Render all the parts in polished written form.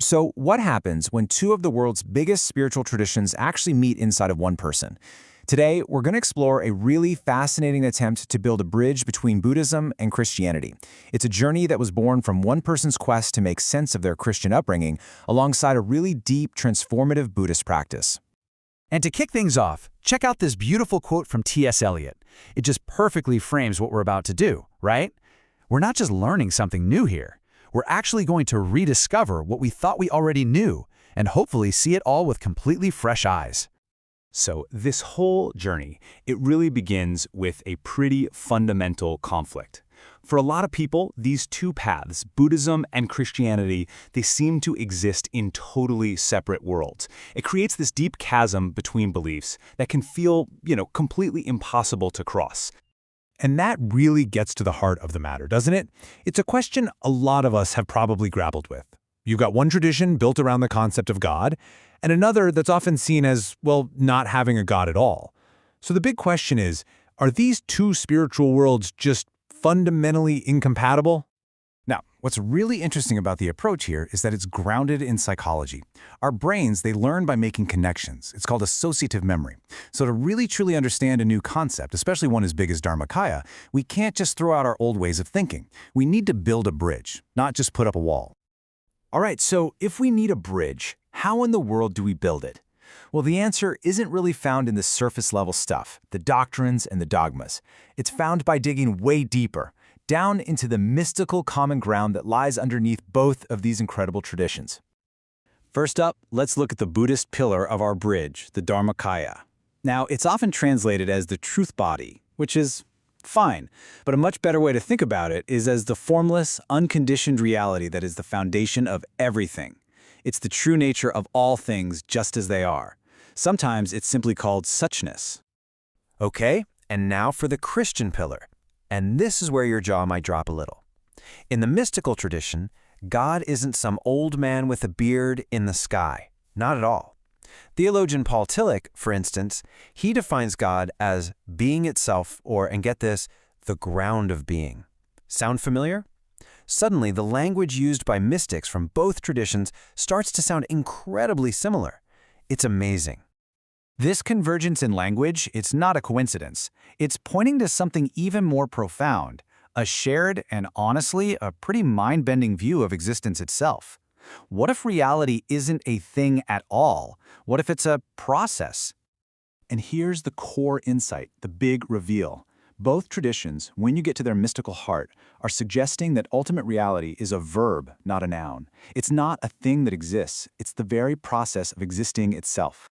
So what happens when two of the world's biggest spiritual traditions actually meet inside of one person? Today, we're going to explore a really fascinating attempt to build a bridge between Buddhism and Christianity. It's a journey that was born from one person's quest to make sense of their Christian upbringing alongside a really deep, transformative Buddhist practice. And to kick things off, check out this beautiful quote from T.S. Eliot. It just perfectly frames what we're about to do, right? We're not just learning something new here. We're actually going to rediscover what we thought we already knew and hopefully see it all with completely fresh eyes. So this whole journey, it really begins with a pretty fundamental conflict. For a lot of people, these two paths, Buddhism and Christianity, they seem to exist in totally separate worlds. It creates this deep chasm between beliefs that can feel, completely impossible to cross. And that really gets to the heart of the matter, doesn't it? It's a question a lot of us have probably grappled with. You've got one tradition built around the concept of God, and another that's often seen as, well, not having a God at all. So the big question is, are these two spiritual worlds just fundamentally incompatible? Now, what's really interesting about the approach here is that it's grounded in psychology. Our brains, they learn by making connections. It's called associative memory. So to really truly understand a new concept, especially one as big as Dharmakāya, we can't just throw out our old ways of thinking. We need to build a bridge, not just put up a wall. All right, so if we need a bridge, how in the world do we build it? Well, the answer isn't really found in the surface-level stuff, the doctrines and the dogmas. It's found by digging way deeper, down into the mystical common ground that lies underneath both of these incredible traditions. First up, let's look at the Buddhist pillar of our bridge, the Dharmakāya. Now, it's often translated as the truth body, which is fine, but a much better way to think about it is as the formless, unconditioned reality that is the foundation of everything. It's the true nature of all things just as they are. Sometimes it's simply called suchness. Okay, and now for the Christian pillar. And this is where your jaw might drop a little. In the mystical tradition, God isn't some old man with a beard in the sky. Not at all. Theologian Paul Tillich, for instance, he defines God as being itself, or, and get this, the ground of being. Sound familiar? Suddenly, the language used by mystics from both traditions starts to sound incredibly similar. It's amazing. This convergence in language, it's not a coincidence. It's pointing to something even more profound, a shared and honestly a pretty mind-bending view of existence itself. What if reality isn't a thing at all? What if it's a process? And here's the core insight, the big reveal. Both traditions, when you get to their mystical heart, are suggesting that ultimate reality is a verb, not a noun. It's not a thing that exists. It's the very process of existing itself.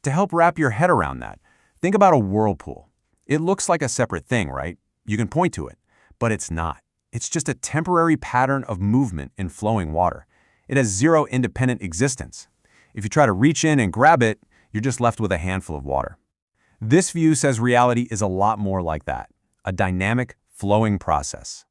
To help wrap your head around that, think about a whirlpool. It looks like a separate thing, right? You can point to it, but it's not. It's just a temporary pattern of movement in flowing water. It has zero independent existence. If you try to reach in and grab it, you're just left with a handful of water. This view says reality is a lot more like that, a dynamic, flowing process.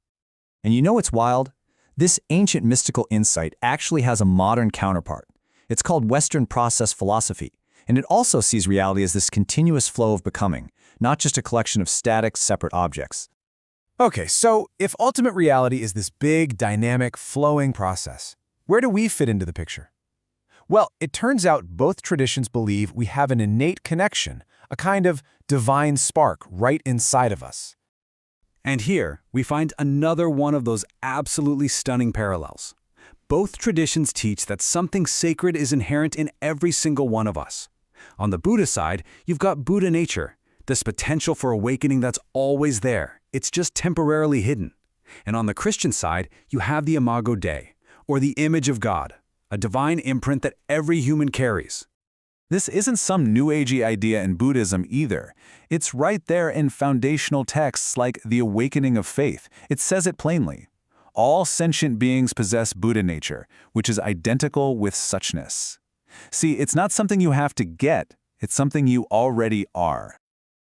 And you know what's wild? This ancient mystical insight actually has a modern counterpart. It's called Western process philosophy. And it also sees reality as this continuous flow of becoming, not just a collection of static, separate objects. Okay, so if ultimate reality is this big, dynamic, flowing process, where do we fit into the picture? Well, it turns out both traditions believe we have an innate connection, a kind of divine spark right inside of us. And here, we find another one of those absolutely stunning parallels. Both traditions teach that something sacred is inherent in every single one of us. On the Buddha side, you've got Buddha nature, this potential for awakening that's always there. It's just temporarily hidden. And on the Christian side, you have the Imago Dei, or the image of God, a divine imprint that every human carries. This isn't some New Agey idea in Buddhism either. It's right there in foundational texts like The Awakening of Faith. It says it plainly. All sentient beings possess Buddha nature, which is identical with suchness. See, it's not something you have to get, it's something you already are.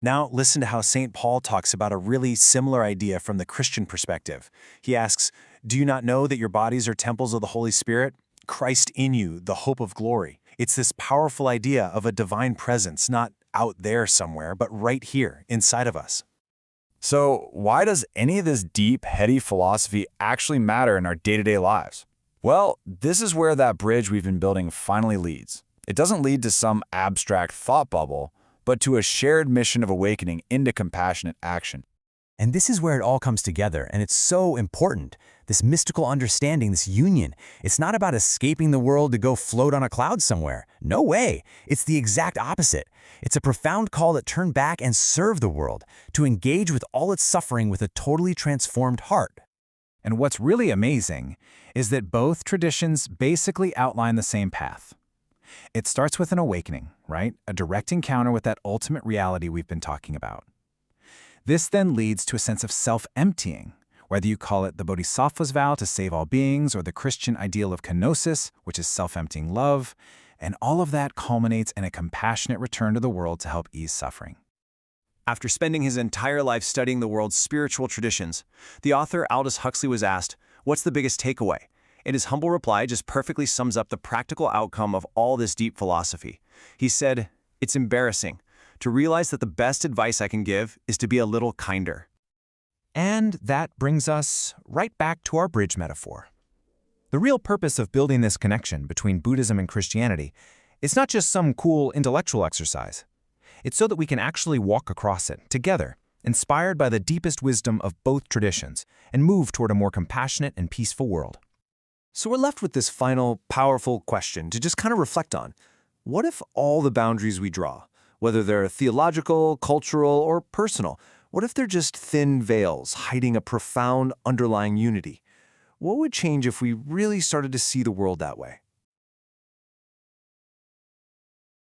Now listen to how St. Paul talks about a really similar idea from the Christian perspective. He asks, "Do you not know that your bodies are temples of the Holy Spirit? Christ in you, the hope of glory." It's this powerful idea of a divine presence, not out there somewhere, but right here, inside of us. So why does any of this deep, heady philosophy actually matter in our day-to-day lives? Well, this is where that bridge we've been building finally leads. It doesn't lead to some abstract thought bubble, but to a shared mission of awakening into compassionate action. And this is where it all comes together, and it's so important. This mystical understanding, this union, it's not about escaping the world to go float on a cloud somewhere. No way. It's the exact opposite. It's a profound call to turn back and serve the world, to engage with all its suffering with a totally transformed heart. And what's really amazing is that both traditions basically outline the same path. It starts with an awakening, right? A direct encounter with that ultimate reality we've been talking about. This then leads to a sense of self-emptying, whether you call it the Bodhisattva's vow to save all beings or the Christian ideal of kenosis, which is self-emptying love, and all of that culminates in a compassionate return to the world to help ease suffering. After spending his entire life studying the world's spiritual traditions, the author Aldous Huxley was asked, "What's the biggest takeaway?" And his humble reply just perfectly sums up the practical outcome of all this deep philosophy. He said, "It's embarrassing to realize that the best advice I can give is to be a little kinder." And that brings us right back to our bridge metaphor. The real purpose of building this connection between Buddhism and Christianity is not just some cool intellectual exercise. It's so that we can actually walk across it together, inspired by the deepest wisdom of both traditions, and move toward a more compassionate and peaceful world. So we're left with this final, powerful question to just kind of reflect on. What if all the boundaries we draw, whether they're theological, cultural, or personal, what if they're just thin veils hiding a profound underlying unity? What would change if we really started to see the world that way?